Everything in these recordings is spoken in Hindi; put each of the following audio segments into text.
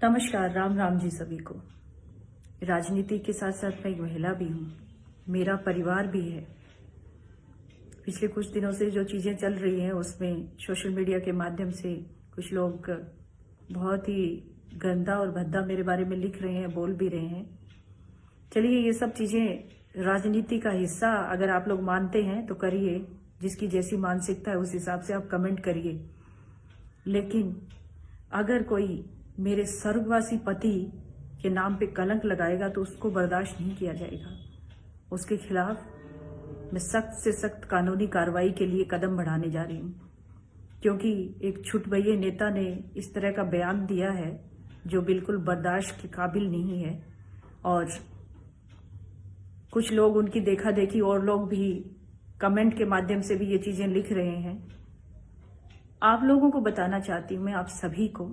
नमस्कार, राम राम जी सभी को। राजनीति के साथ साथ मैं एक महिला भी हूँ, मेरा परिवार भी है। पिछले कुछ दिनों से जो चीज़ें चल रही हैं उसमें सोशल मीडिया के माध्यम से कुछ लोग बहुत ही गंदा और भद्दा मेरे बारे में लिख रहे हैं, बोल भी रहे हैं। चलिए, ये सब चीज़ें राजनीति का हिस्सा अगर आप लोग मानते हैं तो करिए, जिसकी जैसी मानसिकता है उस हिसाब से आप कमेंट करिए। लेकिन अगर कोई मेरे स्वर्गवासी पति के नाम पे कलंक लगाएगा तो उसको बर्दाश्त नहीं किया जाएगा। उसके खिलाफ मैं सख्त से सख्त कानूनी कार्रवाई के लिए कदम बढ़ाने जा रही हूँ, क्योंकि एक छुटभइये नेता ने इस तरह का बयान दिया है जो बिल्कुल बर्दाश्त के काबिल नहीं है। और कुछ लोग उनकी देखा देखी और लोग भी कमेंट के माध्यम से भी ये चीजें लिख रहे हैं। आप लोगों को बताना चाहती हूँ, मैं आप सभी को,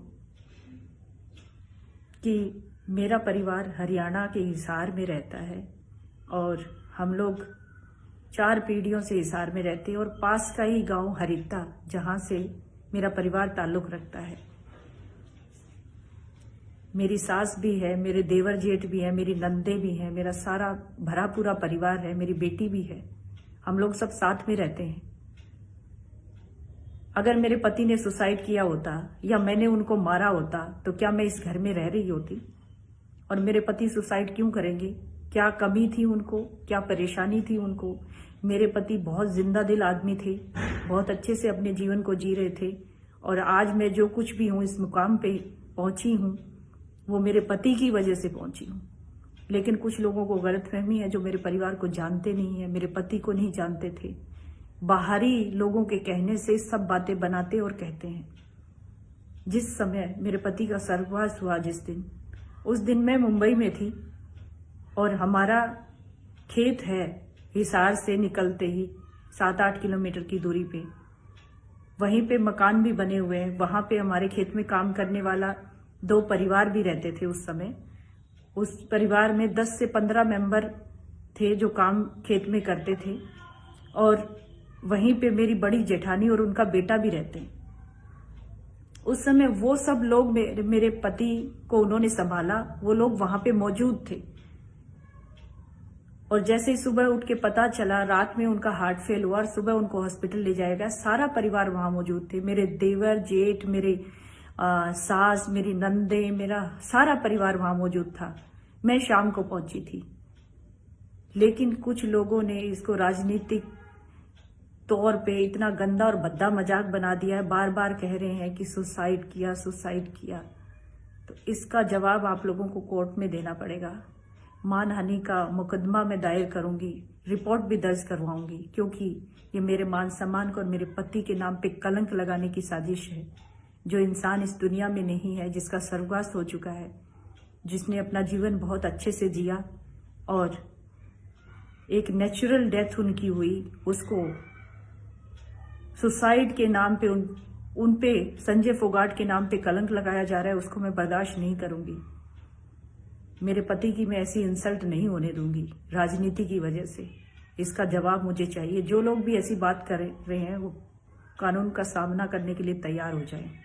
कि मेरा परिवार हरियाणा के हिसार में रहता है और हम लोग 4 पीढ़ियों से हिसार में रहते हैं और पास का ही गांव हरिता, जहां से मेरा परिवार ताल्लुक रखता है। मेरी सास भी है, मेरे देवर जेठ भी है, मेरी नंदे भी हैं, मेरा सारा भरा पूरा परिवार है, मेरी बेटी भी है। हम लोग सब साथ में रहते हैं। अगर मेरे पति ने सुसाइड किया होता या मैंने उनको मारा होता तो क्या मैं इस घर में रह रही होती? और मेरे पति सुसाइड क्यों करेंगे? क्या कमी थी उनको? क्या परेशानी थी उनको? मेरे पति बहुत जिंदा दिल आदमी थे, बहुत अच्छे से अपने जीवन को जी रहे थे। और आज मैं जो कुछ भी हूँ, इस मुकाम पे पहुंची हूँ, वो मेरे पति की वजह से पहुंची हूँ। लेकिन कुछ लोगों को गलतफहमी है जो मेरे परिवार को जानते नहीं है, मेरे पति को नहीं जानते थे। बाहरी लोगों के कहने से सब बातें बनाते और कहते हैं। जिस समय मेरे पति का स्वर्गवास हुआ उस दिन मैं मुंबई में थी और हमारा खेत है हिसार से निकलते ही 7-8 किलोमीटर की दूरी पे। वहीं पे मकान भी बने हुए हैं। वहां पे हमारे खेत में काम करने वाला 2 परिवार भी रहते थे उस समय। उस परिवार में 10 से 15 मेंबर थे जो काम खेत में करते थे। और वहीं पे मेरी बड़ी जेठानी और उनका बेटा भी रहते हैं। उस समय वो सब लोग मेरे पति को उन्होंने संभाला, वो लोग वहां पे मौजूद थे। और जैसे ही सुबह उठ के पता चला, रात में उनका हार्ट फेल हुआ और सुबह उनको हॉस्पिटल ले जाया गया, सारा परिवार वहां मौजूद थे। मेरे देवर जेठ, मेरे सास, मेरी नंदे, मेरा सारा परिवार वहां मौजूद था। मैं शाम को पहुंची थी। लेकिन कुछ लोगों ने इसको राजनीतिक तौर पे इतना गंदा और भद्दा मजाक बना दिया है। बार बार कह रहे हैं कि सुसाइड किया, सुसाइड किया। तो इसका जवाब आप लोगों को कोर्ट में देना पड़ेगा। मानहानि का मुकदमा मैं दायर करूंगी, रिपोर्ट भी दर्ज करवाऊंगी, क्योंकि ये मेरे मान सम्मान को और मेरे पति के नाम पे कलंक लगाने की साजिश है। जो इंसान इस दुनिया में नहीं है, जिसका स्वर्गवास हो चुका है, जिसने अपना जीवन बहुत अच्छे से जिया और एक नेचुरल डेथ उनकी हुई, उसको सुसाइड के नाम पे उन पे संजय फोगाट के नाम पे कलंक लगाया जा रहा है, उसको मैं बर्दाश्त नहीं करूंगी। मेरे पति की मैं ऐसी इंसल्ट नहीं होने दूंगी राजनीति की वजह से। इसका जवाब मुझे चाहिए। जो लोग भी ऐसी बात कर रहे हैं वो कानून का सामना करने के लिए तैयार हो जाएं।